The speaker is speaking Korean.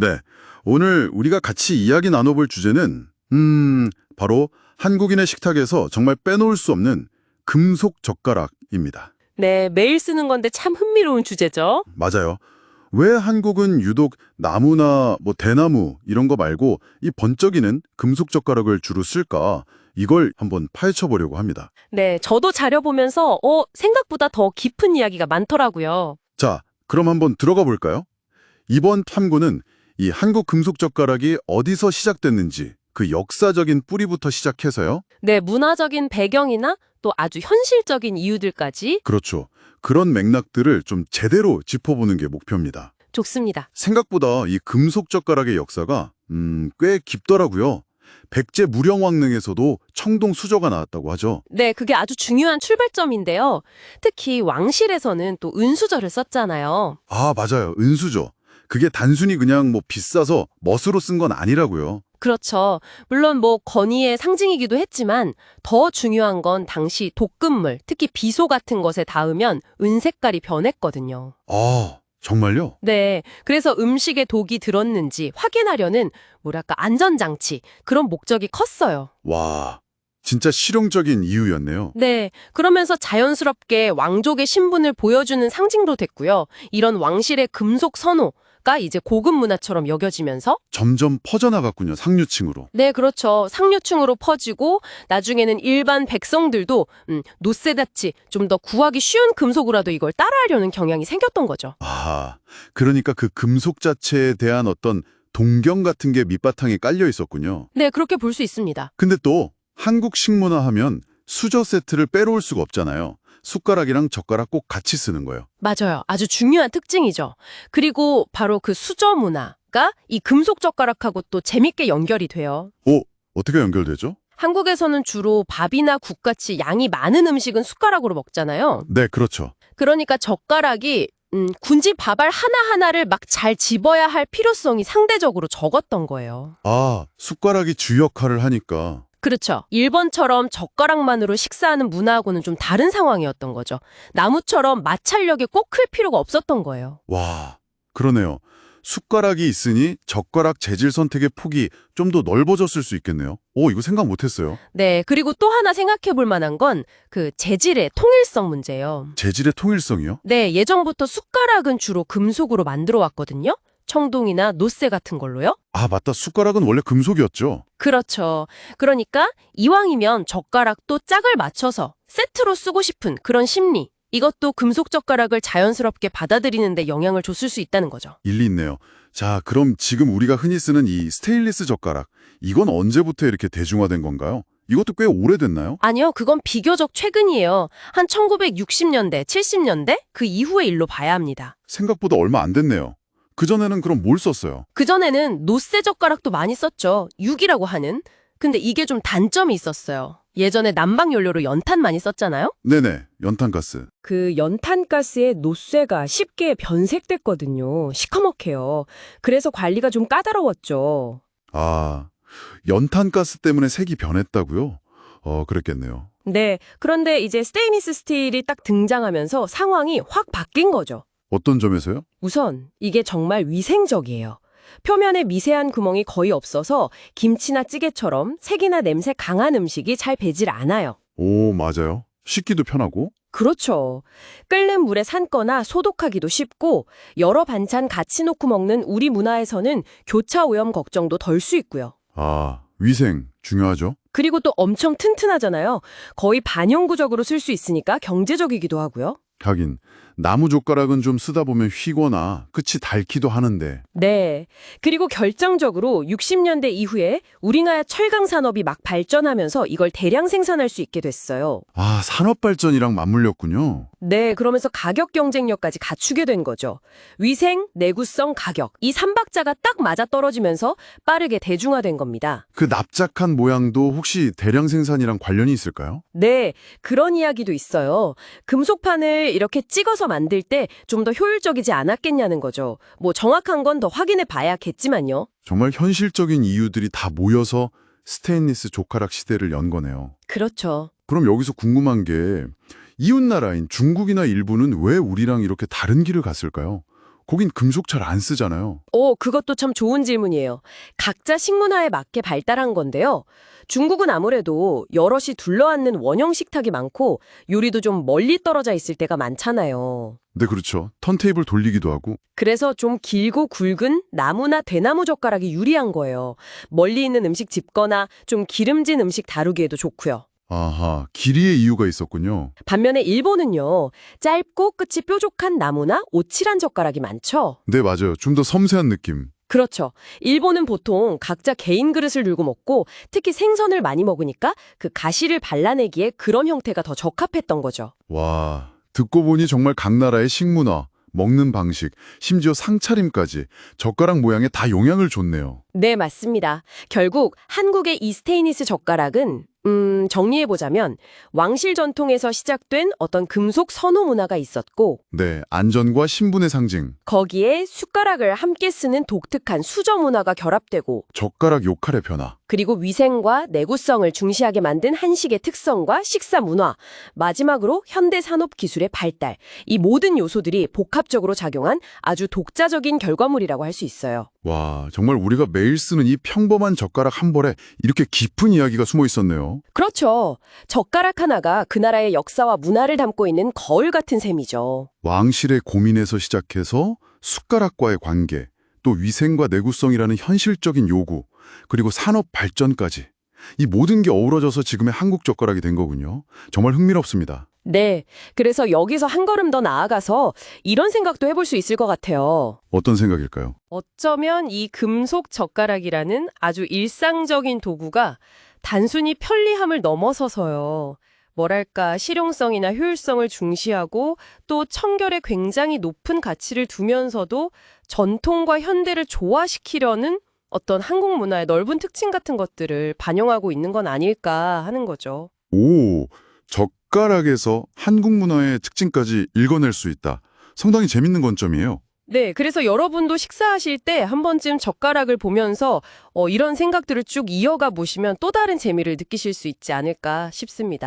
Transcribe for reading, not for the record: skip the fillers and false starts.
네, 오늘 우리가 같이 이야기 나눠볼 주제는 바로 한국인의 식탁에서 정말 빼놓을 수 없는 금속 젓가락입니다. 네, 매일 쓰는 건데 참 흥미로운 주제죠. 맞아요. 왜 한국은 유독 나무나 대나무 이런 거 말고 이 번쩍이는 금속 젓가락을 주로 쓸까? 이걸 한번 파헤쳐 보려고 합니다. 네, 저도 자료 보면서 생각보다 더 깊은 이야기가 많더라고요. 자, 그럼 한번 들어가 볼까요? 이번 탐구는 이 한국 금속 젓가락이 어디서 시작됐는지 그 역사적인 뿌리부터 시작해서요. 네, 문화적인 배경이나 또 아주 현실적인 이유들까지 그렇죠. 그런 맥락들을 좀 제대로 짚어보는 게 목표입니다. 좋습니다. 생각보다 이 금속 젓가락의 역사가 꽤 깊더라고요. 백제 무령왕릉에서도 청동 수저가 나왔다고 하죠. 네, 그게 아주 중요한 출발점인데요. 특히 왕실에서는 또 은수저를 썼잖아요. 아, 맞아요. 은수저. 그게 단순히 그냥 비싸서 멋으로 쓴 건 아니라고요. 그렇죠. 물론 권위의 상징이기도 했지만 더 중요한 건 당시 독극물, 특히 비소 같은 것에 닿으면 은 색깔이 변했거든요. 아, 정말요? 네, 그래서 음식에 독이 들었는지 확인하려는 안전장치, 그런 목적이 컸어요. 와, 진짜 실용적인 이유였네요. 네, 그러면서 자연스럽게 왕족의 신분을 보여주는 상징도 됐고요. 이런 왕실의 금속 선호가 이제 고급 문화처럼 여겨지면서 점점 퍼져나갔군요, 상류층으로. 네, 그렇죠. 상류층으로 퍼지고 나중에는 일반 백성들도 노세다치, 좀 더 구하기 쉬운 금속으로라도 이걸 따라하려는 경향이 생겼던 거죠. 아, 그러니까 그 금속 자체에 대한 어떤 동경 같은 게 밑바탕에 깔려 있었군요. 네, 그렇게 볼 수 있습니다. 근데 또 한국 식문화 하면 수저 세트를 빼놓을 수가 없잖아요. 숟가락이랑 젓가락 꼭 같이 쓰는 거예요. 맞아요. 아주 중요한 특징이죠. 그리고 바로 그 수저 문화가 이 금속 젓가락하고 또 재밌게 연결이 돼요. 오, 어떻게 연결되죠? 한국에서는 주로 밥이나 국같이 양이 많은 음식은 숟가락으로 먹잖아요. 네, 그렇죠. 그러니까 젓가락이 굳이 밥알 하나하나를 막 잘 집어야 할 필요성이 상대적으로 적었던 거예요. 아, 숟가락이 주 역할을 하니까. 그렇죠. 일본처럼 젓가락만으로 식사하는 문화하고는 좀 다른 상황이었던 거죠. 나무처럼 마찰력에 꼭 클 필요가 없었던 거예요. 와, 그러네요. 숟가락이 있으니 젓가락 재질 선택의 폭이 좀 더 넓어졌을 수 있겠네요. 오, 이거 생각 못했어요. 네, 그리고 또 하나 생각해 볼 만한 건 그 재질의 통일성 문제예요. 재질의 통일성이요? 네, 예전부터 숟가락은 주로 금속으로 만들어 왔거든요. 청동이나 노쇠 같은 걸로요. 아, 맞다. 숟가락은 원래 금속이었죠. 그렇죠. 그러니까 이왕이면 젓가락도 짝을 맞춰서 세트로 쓰고 싶은 그런 심리. 이것도 금속 젓가락을 자연스럽게 받아들이는 데 영향을 줬을 수 있다는 거죠. 일리 있네요. 자, 그럼 지금 우리가 흔히 쓰는 이 스테인리스 젓가락, 이건 언제부터 이렇게 대중화된 건가요? 이것도 꽤 오래됐나요? 아니요, 그건 비교적 최근이에요. 한 1960년대, 70년대? 그 이후의 일로 봐야 합니다. 생각보다 얼마 안 됐네요. 그전에는 그럼 뭘 썼어요? 그전에는 노쇠 젓가락도 많이 썼죠. 육이라고 하는. 근데 이게 좀 단점이 있었어요. 예전에 난방연료로 연탄 많이 썼잖아요? 네네, 연탄가스. 그 연탄가스의 노쇠가 쉽게 변색됐거든요. 시커멓게요. 그래서 관리가 좀 까다로웠죠. 아, 연탄가스 때문에 색이 변했다고요? 그랬겠네요. 네, 그런데 이제 스테인리스 스틸이 딱 등장하면서 상황이 확 바뀐 거죠. 어떤 점에서요? 우선 이게 정말 위생적이에요. 표면에 미세한 구멍이 거의 없어서 김치나 찌개처럼 색이나 냄새 강한 음식이 잘 배질 않아요. 오, 맞아요. 씻기도 편하고. 그렇죠. 끓는 물에 삶거나 소독하기도 쉽고 여러 반찬 같이 놓고 먹는 우리 문화에서는 교차 오염 걱정도 덜 수 있고요. 아, 위생 중요하죠? 그리고 또 엄청 튼튼하잖아요. 거의 반영구적으로 쓸 수 있으니까 경제적이기도 하고요. 하긴, 나무 젓가락은 좀 쓰다 보면 휘거나 끝이 닳기도 하는데. 네. 그리고 결정적으로 60년대 이후에 우리나라 철강 산업이 막 발전하면서 이걸 대량 생산할 수 있게 됐어요. 아, 산업 발전이랑 맞물렸군요. 네, 그러면서 가격 경쟁력까지 갖추게 된 거죠. 위생, 내구성, 가격. 이 삼박자가 딱 맞아떨어지면서 빠르게 대중화된 겁니다. 그 납작한 모양도 혹시 대량 생산이랑 관련이 있을까요? 네, 그런 이야기도 있어요. 금속판을 이렇게 찍어서 만들 때 좀 더 효율적이지 않았겠냐는 거죠. 정확한 건 더 확인해 봐야겠지만요. 정말 현실적인 이유들이 다 모여서 스테인리스 젓가락 시대를 연 거네요. 그렇죠. 그럼 여기서 궁금한 게 이웃나라인 중국이나 일본은 왜 우리랑 이렇게 다른 길을 갔을까요? 거긴 금속 잘 안 쓰잖아요. 그것도 참 좋은 질문이에요. 각자 식문화에 맞게 발달한 건데요. 중국은 아무래도 여럿이 둘러앉는 원형 식탁이 많고 요리도 좀 멀리 떨어져 있을 때가 많잖아요. 네, 그렇죠. 턴테이블 돌리기도 하고. 그래서 좀 길고 굵은 나무나 대나무 젓가락이 유리한 거예요. 멀리 있는 음식 집거나 좀 기름진 음식 다루기에도 좋고요. 아하, 길이의 이유가 있었군요. 반면에 일본은요, 짧고 끝이 뾰족한 나무나 오칠한 젓가락이 많죠. 네, 맞아요. 좀 더 섬세한 느낌. 그렇죠. 일본은 보통 각자 개인 그릇을 들고 먹고 특히 생선을 많이 먹으니까 그 가시를 발라내기에 그런 형태가 더 적합했던 거죠. 와, 듣고 보니 정말 각 나라의 식문화, 먹는 방식, 심지어 상차림까지 젓가락 모양에 다 영향을 줬네요. 네, 맞습니다. 결국 한국의 이 스테인리스 젓가락은 정리해보자면 왕실 전통에서 시작된 어떤 금속 선호 문화가 있었고 네, 안전과 신분의 상징, 거기에 숟가락을 함께 쓰는 독특한 수저 문화가 결합되고 젓가락 역할의 변화. 그리고 위생과 내구성을 중시하게 만든 한식의 특성과 식사 문화, 마지막으로 현대 산업 기술의 발달, 이 모든 요소들이 복합적으로 작용한 아주 독자적인 결과물이라고 할 수 있어요. 와, 정말 우리가 매일 쓰는 이 평범한 젓가락 한 벌에 이렇게 깊은 이야기가 숨어 있었네요. 그렇죠. 젓가락 하나가 그 나라의 역사와 문화를 담고 있는 거울 같은 셈이죠. 왕실의 고민에서 시작해서 숟가락과의 관계, 또 위생과 내구성이라는 현실적인 요구, 그리고 산업 발전까지. 이 모든 게 어우러져서 지금의 한국 젓가락이 된 거군요. 정말 흥미롭습니다. 네. 그래서 여기서 한 걸음 더 나아가서 이런 생각도 해볼 수 있을 것 같아요. 어떤 생각일까요? 어쩌면 이 금속 젓가락이라는 아주 일상적인 도구가 단순히 편리함을 넘어서서요. 뭐랄까 실용성이나 효율성을 중시하고 또 청결에 굉장히 높은 가치를 두면서도 전통과 현대를 조화시키려는 어떤 한국 문화의 넓은 특징 같은 것들을 반영하고 있는 건 아닐까 하는 거죠. 오, 젓가락에서 한국 문화의 특징까지 읽어낼 수 있다. 상당히 재밌는 관점이에요. 네, 그래서 여러분도 식사하실 때 한 번쯤 젓가락을 보면서 이런 생각들을 쭉 이어가 보시면 또 다른 재미를 느끼실 수 있지 않을까 싶습니다.